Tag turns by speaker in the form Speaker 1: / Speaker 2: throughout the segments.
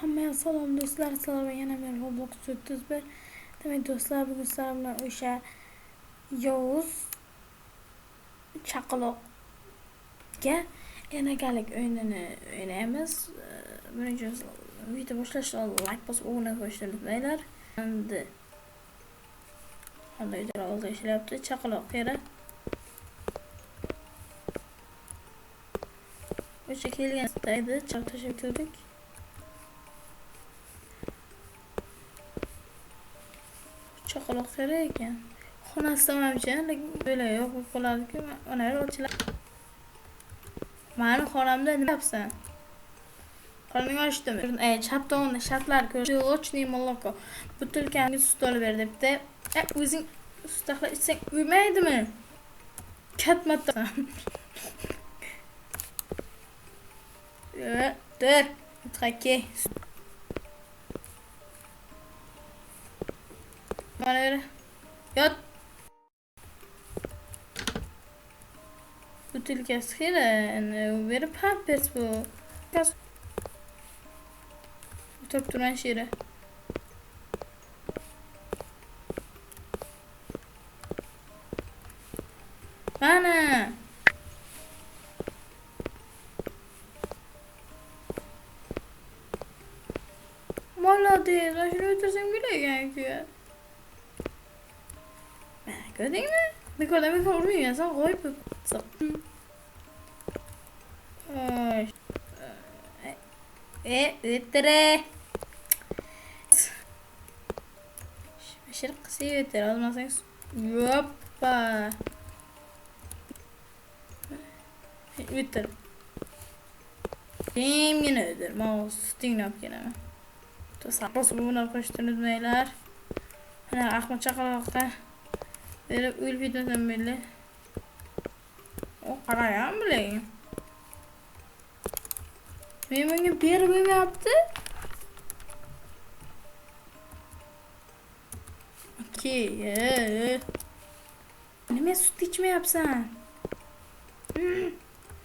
Speaker 1: Hammaga salom do'stlar, sizlarga yana men Roblox 31. Demak do'stlar, bugun sizlar bilan o'sha Yovuz chaqaloqga enagalik o'yinini o'ynaymiz. Birinchi video boshlashdan oldin like bosib obuna bo'lishni unutmanglar. Endi qanday oldi ishlayapti chaqaloq yeri. O'sha kelgan edi, chaqtashib turdik. Chaqaloq kerak ekan. Xonasida mamcha, lekin böyle yo'q bo'ladi-ku. Ona ochiladi. Meni xonamda nima yapsan? Qo'lingni ochdim. Chap tomonda shartlar ko'rish. Ochni moloko. Butilkani sut olib ber debdi. O'zing sut taxlab ichsang uymaydimi? Katmatasan. Dur. Trakki. Mana ver. Yot. Butilkasi xira, verib pampers bu. O'tirib turgan shira. Mana. Молодец, shuni o'tirsam bo'lagan-ku. Gördünmü? Mikroda mikro urmuyor sen koyup öttüre. Şırk kısayı öttüre almazsanız. Yoppa. Öttür. Yine öttür. Mouse stingap yine mi? Sapası bunlar koştunuz beyler. Hani akma çakalakta. Böyle ül videodan belli. O karaya mı bileyim? Benim bir bölüm yaptı. İki. Ne süt içme yapsan?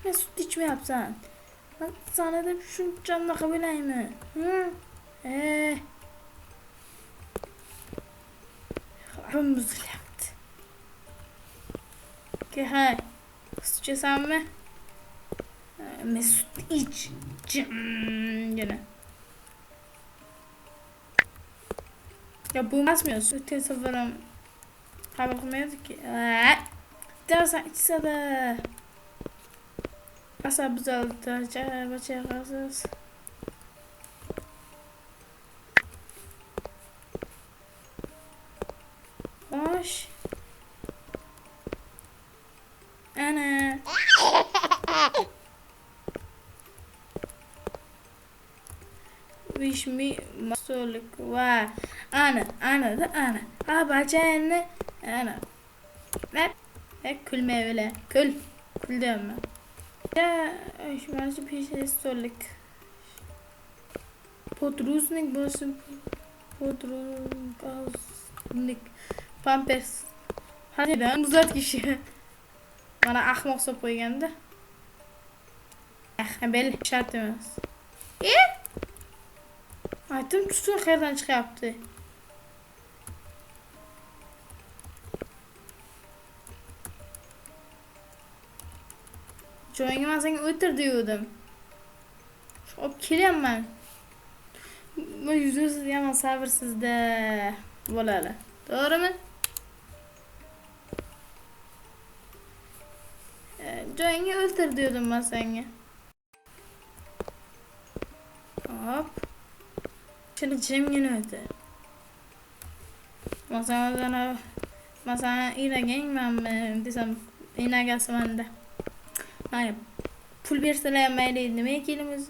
Speaker 1: Ne süt içme yapsan? Bak sana da şu canla kabilayım mı? Rumuzlu yaptı. Ki hay. Sıçasan mı? Mesut iç. Gene. Ya bu basmıyorsun. Öte sıfırım. Bakmıyordu ki. Dersen içse de. Asa biz aldı. Bacağız. Hoş. Ana. Wish me masolik wa. Ana da ana. Bacağını. Ana. Ne? Kül meyveli. Kül diyorum ben. Ya şu bazı bir şey solik. Podruznik basın. Podruznik. Pampers. Hadi ben uzat kişi. Bana ahmak sop koyganda. Belli şart emez. Aytım tutuyor yerden çıkaptı. Joy'un ben seni ötür diyordum. Hop kirem ben. Bu yüzsüz yaman sabırsız da. Bolalı. Doğru mu? Joy'unu öldür diyordum ben seni. Hop. Şöyle cemgini öldür. Masana ira gelmem desem ina gelsem de. Hayır. Pul verseler yapmayı demeye kelimiz.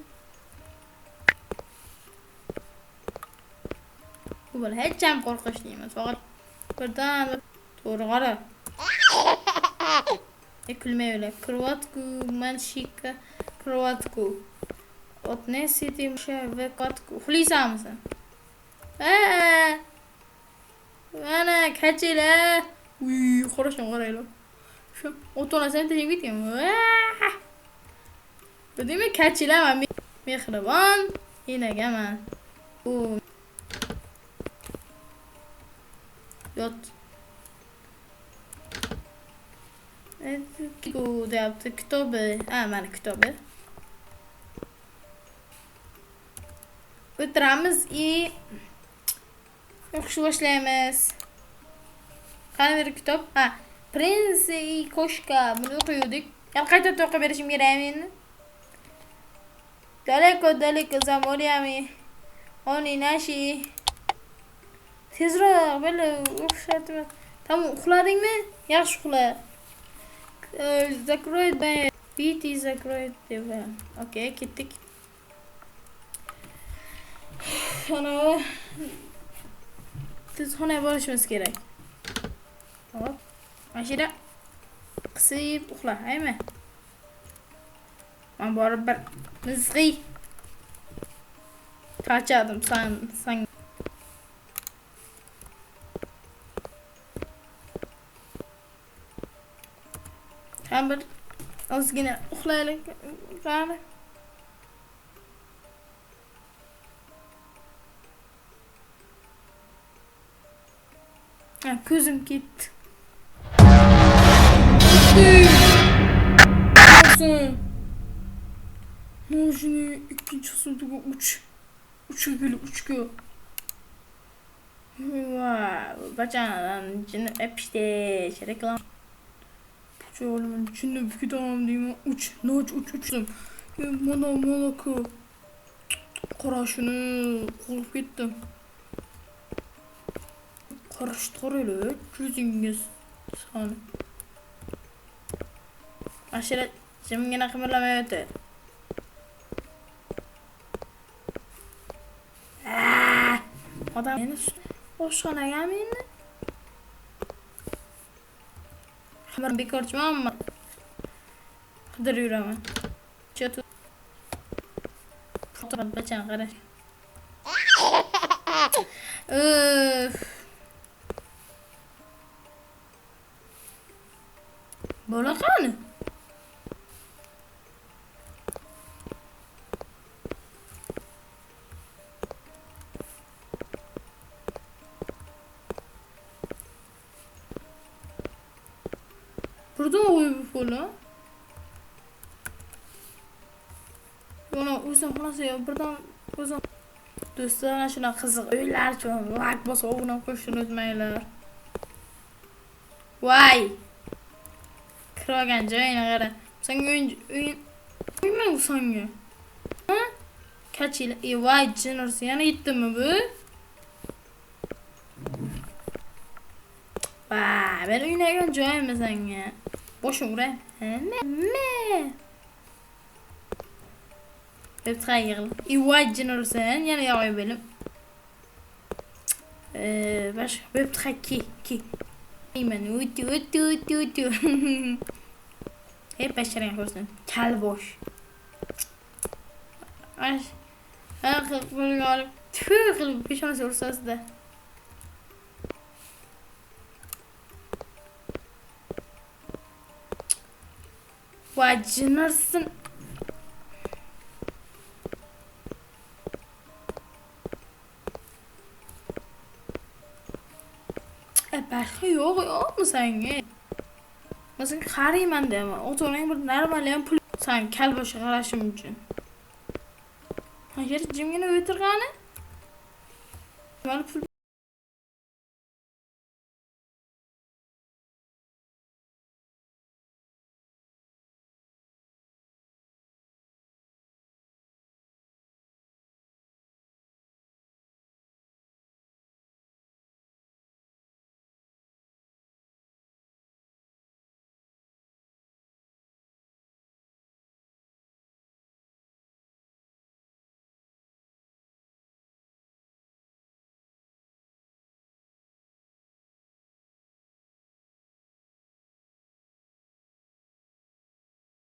Speaker 1: Bu böyle hiç cem korkuş değilmez. Fakat buradan doğru kara. Ekülme öyle. Krovatku, manşika, krovatku. Otne sitim ve katku. Hulisa mısın? Ana kaçıyla. Uy, хорошо karayla. Şu otona sen de gideyim. Dedim mi kaçıyla ben mihriban yine gelme. U. Yot. Bu da yaptı kitabı. Mana kitabı. O'tiramiz и o'qishni boshlaymiz. Qani bir kitob? Ha, Prens и Koshka buni o'qiydik. Yana qayta o'qib berishim kerak meni. Daleko za moryami. Oni nashi. Tezroq böyle o'qishatma. Tamam, uxladingmi? Yaxshi uxla. Zakroyd ben. BT zakroyd deba. Okay, ketdik. Ana tezxonaga borishimiz kerak. Hop. Mashina qisib uxla, aymi? Men borib bir mizg'iy. Charchadim san. Ham bir ozgina uxlaylik. Qani? Ko'zim ketdi. Olsun. Mojini ikkinchi sudga uch. Wow, bacanan cini epişte reklam. Çoğulumun içinde bir kitabım değil mi? Uç. Malaka. Qaraşını qolib ketdim. Qarashtar öyle yüzünüz sani. Aşiret jimgina qimirlamayapti. Odam meni oshxonaga meni. Xabar bekorchimanmi? Qidirib yuraman. Chatu. Foto bachani qarash. Bola qani? Burada mı koyuyor bu bola? Yana o'zim xonasiga birdan o'zim do'stlar shuna qiziq uylar uchun like bosib obuna qo'yishni unutmanglar. Voy! Kirgan joyini qara. Senga o'yin bu senga. Ha? Kaç yil? Voy, jinursi yana yetdimi bu? Voy, ben o'ynagan joyim senga. Boshim uray. Ne? Hep tryig'il. Voy, jinursen yana yo'q benim. Baş hep ki. Men o'ti. Hep başarıya koysun. Kal boş. Ay. Böyle alıp tüh bir şans olsaz da. Vacınırsın. Belki yok mu sen? Mesela qarayman deyman. O'tirgan bir normal ham pul san kal boshga qarashim uchun. Agar jimgina o'tirgani. Mana pul